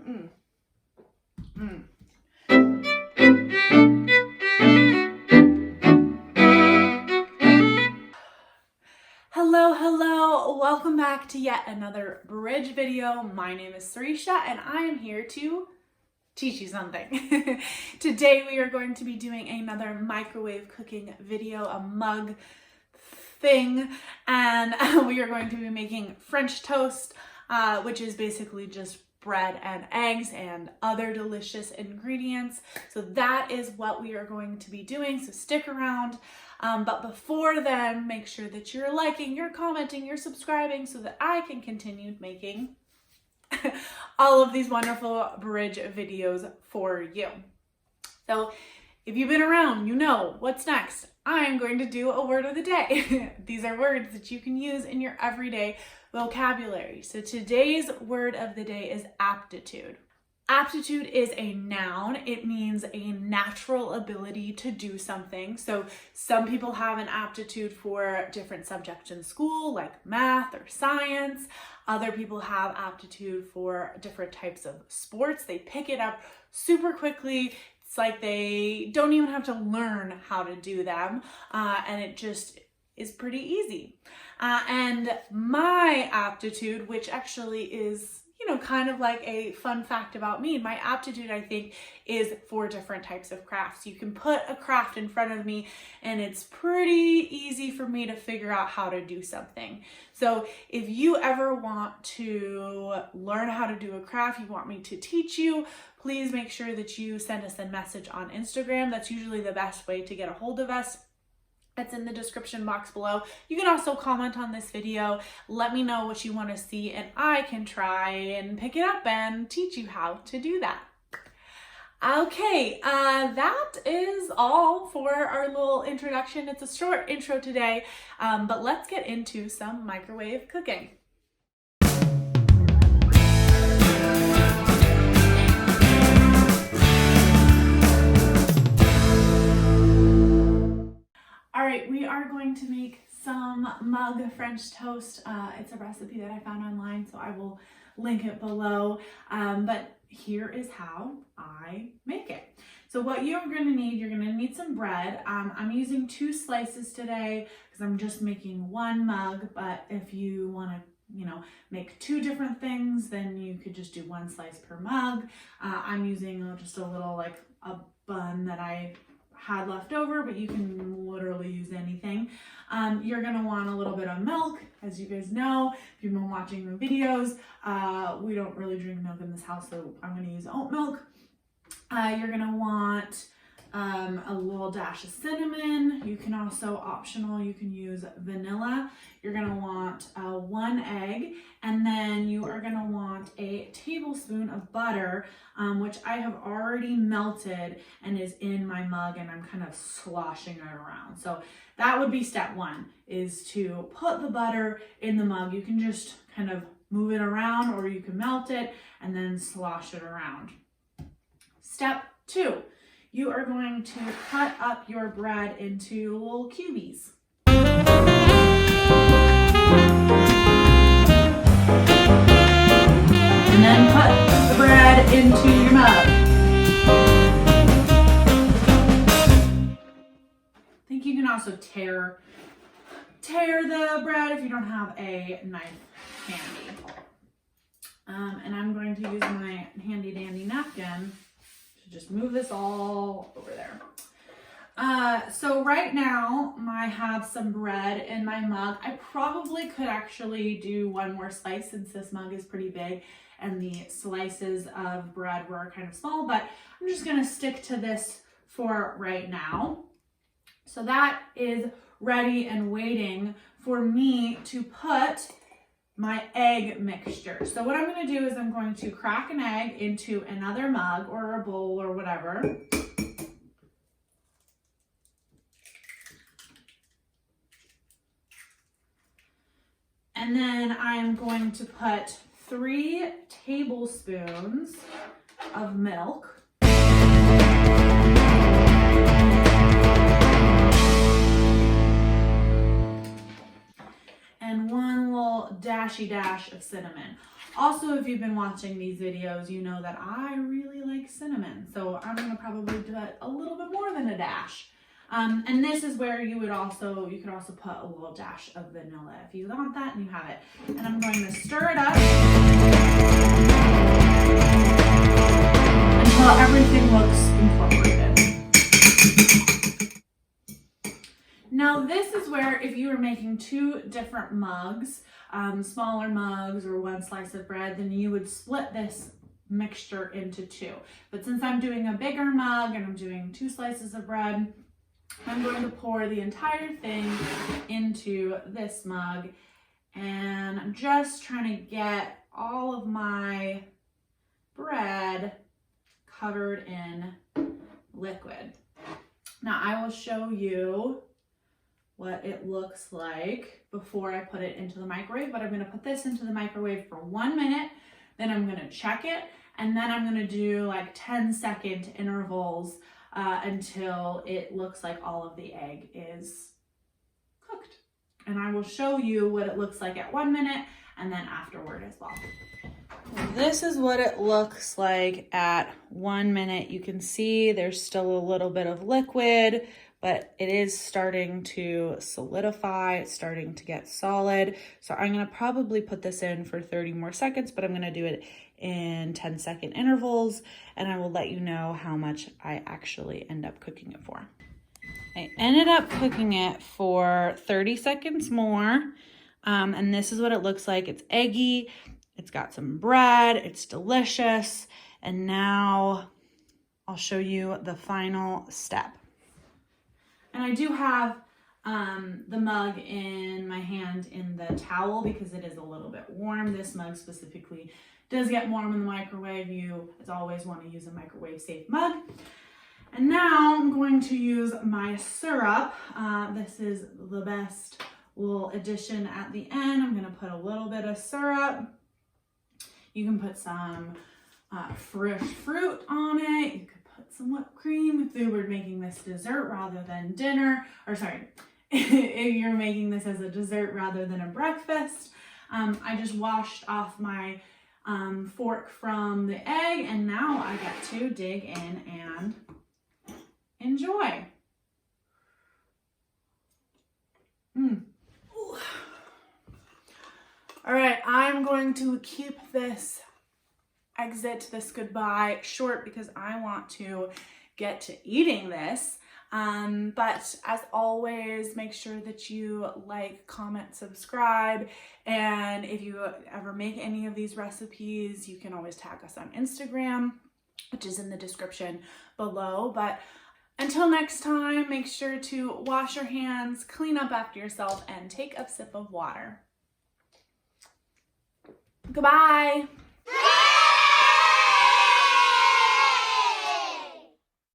Hello, welcome back to yet another bridge video. My name is Sarisha and I am here to teach you something. Today we are going to be doing another microwave cooking video, a mug thing, and we are going to be making French toast, which is basically just bread and eggs and other delicious ingredients. So that is what we are going to be doing, so stick around. But before then, make sure that you're liking, you're commenting, you're subscribing so that I can continue making all of these wonderful bridge videos for you. So if you've been around, you know what's next. I'm going to do a word of the day. These are words that you can use in your everyday vocabulary. So today's word of the day is aptitude. Aptitude is a noun. It means a natural ability to do something. So some people have an aptitude for different subjects in school, like math or science. Other people have aptitude for different types of sports. They pick it up super quickly. It's like they don't even have to learn how to do them, and it just is pretty easy. And my aptitude, which actually is, kind of like a fun fact about me, my aptitude, I think, is for different types of crafts. You can put a craft in front of me and it's pretty easy for me to figure out how to do something. So if you ever want to learn how to do a craft, you want me to teach you, please make sure that you send us a message on Instagram. That's usually the best way to get a hold of us. That's in the description box below. You can also comment on this video. Let me know what you want to see and I can try and pick it up and teach you how to do that. Okay, that is all for our little introduction. It's a short intro today, but let's get into some microwave cooking. All right, we are going to make some mug French toast. It's a recipe that I found online, so I will link it below. But here is how I make it. So what you're gonna need some bread. I'm using 2 slices today because I'm just making one mug, but if you wanna make 2 different things, then you could just do 1 slice per mug. I'm using just a little, like a bun that I had left over, but you can literally use anything. You're gonna want a little bit of milk. As you guys know, if you've been watching the videos, we don't really drink milk in this house, so I'm gonna use oat milk. You're gonna want a little dash of cinnamon. You can also, optional, you can use vanilla. You're gonna want 1 egg, and then you are gonna want a tablespoon of butter, which I have already melted and is in my mug, and I'm kind of sloshing it around. So that would be step 1, is to put the butter in the mug. You can just kind of move it around, or you can melt it and then slosh it around. Step 2. You are going to cut up your bread into little cubies. And then put the bread into your mug. I think you can also tear the bread if you don't have a knife handy. And I'm going to use my handy dandy napkin to just move this all over there. So right now I have some bread in my mug. I probably could actually do 1 more slice since this mug is pretty big and the slices of bread were kind of small, but I'm just gonna stick to this for right now. So that is ready and waiting for me to put my egg mixture. So what I'm going to do is I'm going to crack an egg into another mug or a bowl or whatever. And then I'm going to put 3 tablespoons of milk. And 1 little dash dashy dash of cinnamon. Also, if you've been watching these videos, you know that I really like cinnamon. So I'm gonna probably do it a little bit more than a dash. And this is where you could also put a little dash of vanilla if you want that and you have it. And I'm going to stir it up until everything looks incorporated. Now this is where if you were making 2 different mugs, smaller mugs or 1 slice of bread, then you would split this mixture into 2. But since I'm doing a bigger mug and I'm doing 2 slices of bread, I'm going to pour the entire thing into this mug, and I'm just trying to get all of my bread covered in liquid. Now I will show you what it looks like before I put it into the microwave, but I'm going to put this into the microwave for 1 minute, then I'm going to check it, and then I'm going to do like 10-second intervals until it looks like all of the egg is cooked. And I will show you what it looks like at 1 minute and then afterward as well. This is what it looks like at 1 minute. You can see there's still a little bit of liquid, but it is starting to solidify. It's starting to get solid. So I'm gonna probably put this in for 30 more seconds, but I'm gonna do it in 10-second intervals, and I will let you know how much I actually end up cooking it for. I ended up cooking it for 30 seconds more, and this is what it looks like. It's eggy, it's got some bread, it's delicious, and now I'll show you the final step. And I do have the mug in my hand in the towel because it is a little bit warm. This mug specifically does get warm in the microwave. You, as always, want to use a microwave safe mug. And now I'm going to use my syrup. This is the best little addition at the end. I'm going to put a little bit of syrup. You can put some fresh fruit on it. You could put some whipped cream if you were making this dessert rather than dinner. Or sorry, if you're making this as a dessert rather than a breakfast. I just washed off my fork from the egg, and now I get to dig in and enjoy. All right, I'm going to keep this goodbye short because I want to get to eating this. But as always, make sure that you like, comment, subscribe, and if you ever make any of these recipes, you can always tag us on Instagram, which is in the description below. But until next time, make sure to wash your hands, clean up after yourself, and take a sip of water. Goodbye.